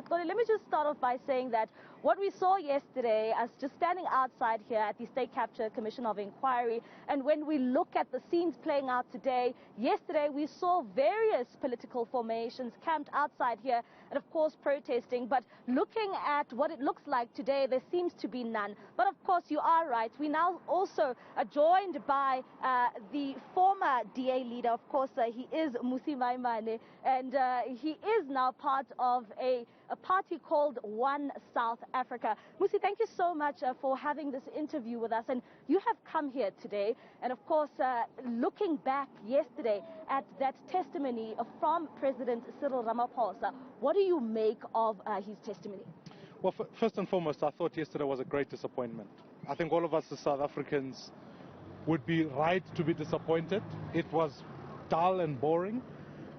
Let me just start off by saying that what we saw yesterday, as just standing outside here at the State Capture Commission of Inquiry, and when we look at the scenes playing out today, yesterday we saw various political formations camped outside here and of course protesting, but looking at what it looks like today, there seems to be none. But of course you are right, we now also are joined by the former DA leader. Of course he is Mmusi Maimane, and he is now part of a party called One South Africa. Mmusi, thank you so much for having this interview with us, and you have come here today, and of course looking back yesterday at that testimony from President Cyril Ramaphosa, what do you make of his testimony? Well, first and foremost, I thought yesterday was a great disappointment. I think all of us as South Africans would be right to be disappointed. It was dull and boring,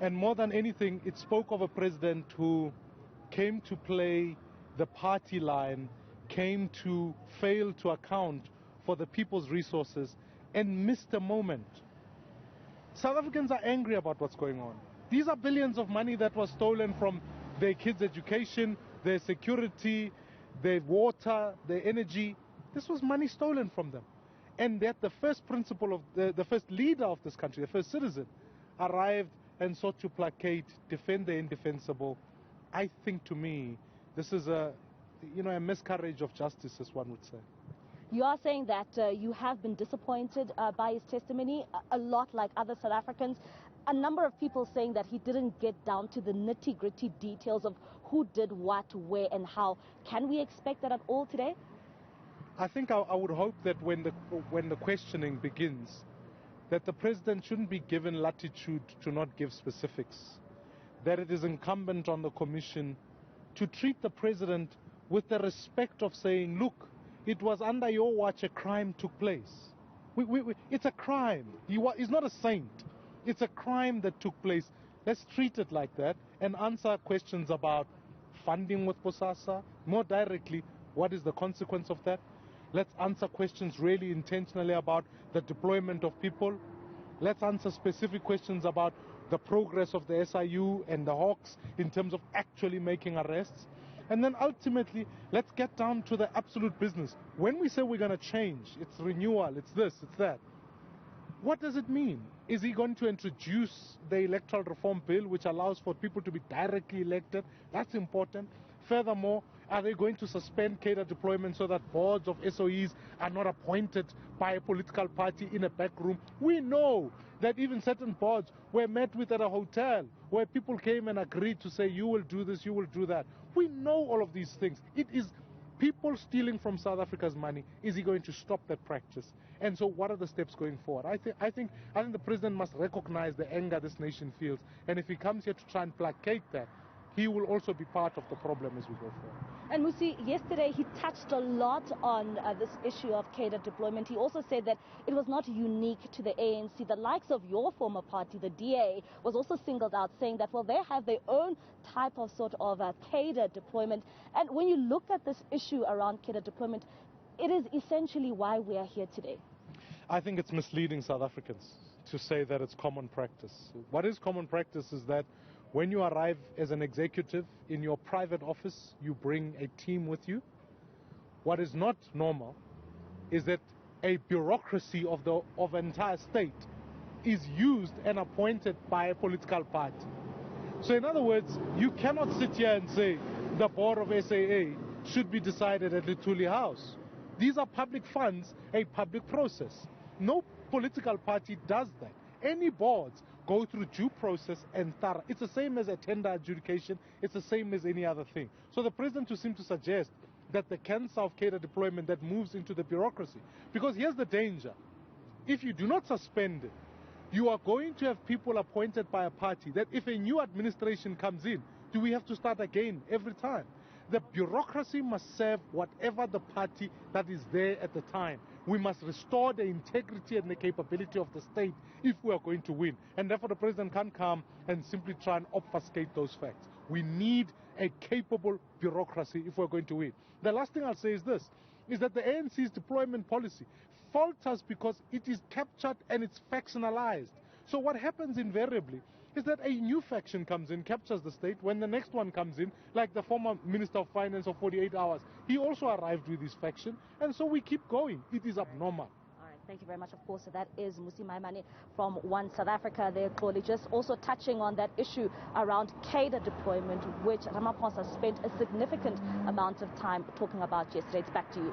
and more than anything, it spoke of a president who came to play the party line, came to fail to account for the people's resources, and missed a moment. South Africans are angry about what's going on. These are billions of money that was stolen from their kids' education, their security, their water, their energy. This was money stolen from them. And that the first principle of the first leader of this country, the first citizen, arrived and sought to placate, defend the indefensible. I think, to me, this is a miscarriage of justice, as one would say. You are saying that you have been disappointed by his testimony, a lot like other South Africans. A number of people saying that he didn't get down to the nitty-gritty details of who did what, where, and how. Can we expect that at all today? I think I would hope that when the questioning begins, that the president shouldn't be given latitude to not give specifics. That it is incumbent on the commission to treat the president with the respect of saying, look, it was under your watch a crime took place. It's a crime. He's not a saint. It's a crime that took place. Let's treat it like that and answer questions about funding with Bosasa. More directly, what is the consequence of that? Let's answer questions really intentionally about the deployment of people. Let's answer specific questions about the progress of the SIU and the Hawks in terms of actually making arrests. And then ultimately, let's get down to the absolute business. When we say we're going to change, it's renewal, it's this, it's that. What does it mean? Is he going to introduce the electoral reform bill, which allows for people to be directly elected? That's important. Furthermore, are they going to suspend cadre deployment so that boards of SOEs are not appointed by a political party in a back room? We know that even certain boards were met with at a hotel where people came and agreed to say, you will do this, you will do that. We know all of these things. It is people stealing from South Africa's money. Is he going to stop that practice? And so what are the steps going forward? I think the president must recognize the anger this nation feels. And if he comes here to try and placate that, he will also be part of the problem as we go forward. And Mmusi, yesterday he touched a lot on this issue of cadre deployment. He also said that it was not unique to the ANC. The likes of your former party, the DA, was also singled out, saying that, well, they have their own type of sort of cadre deployment. And when you look at this issue around cadre deployment, it is essentially why we are here today. I think it's misleading South Africans to say that it's common practice. What is common practice is that when you arrive as an executive in your private office, you bring a team with you. What is not normal is that a bureaucracy of an entire state is used and appointed by a political party. So in other words, you cannot sit here and say the board of SAA should be decided at Lithuli House. These are public funds, a public process. No political party does that. Any boards go through due process and thorough. It's the same as a tender adjudication. It's the same as any other thing. So the president to seem to suggest that the cancer of cadre deployment that moves into the bureaucracy. Because here's the danger. If you do not suspend it, you are going to have people appointed by a party that if a new administration comes in, do we have to start again every time? The bureaucracy must serve whatever the party that is there at the time. We must restore the integrity and the capability of the state if we are going to win. And therefore the president can't come and simply try and obfuscate those facts. We need a capable bureaucracy if we're going to win. The last thing I'll say is this, is that the ANC's deployment policy falters because it is captured and it's factionalized. So what happens invariably is that a new faction comes in, captures the state, when the next one comes in, like the former Minister of Finance of 48 hours, he also arrived with his faction, and so we keep going. It is abnormal. Thank you very much. Of course, that is Mmusi Maimane from One South Africa there, Xoli, just also touching on that issue around cadre deployment, which Ramaphosa spent a significant amount of time talking about yesterday. It's back to you.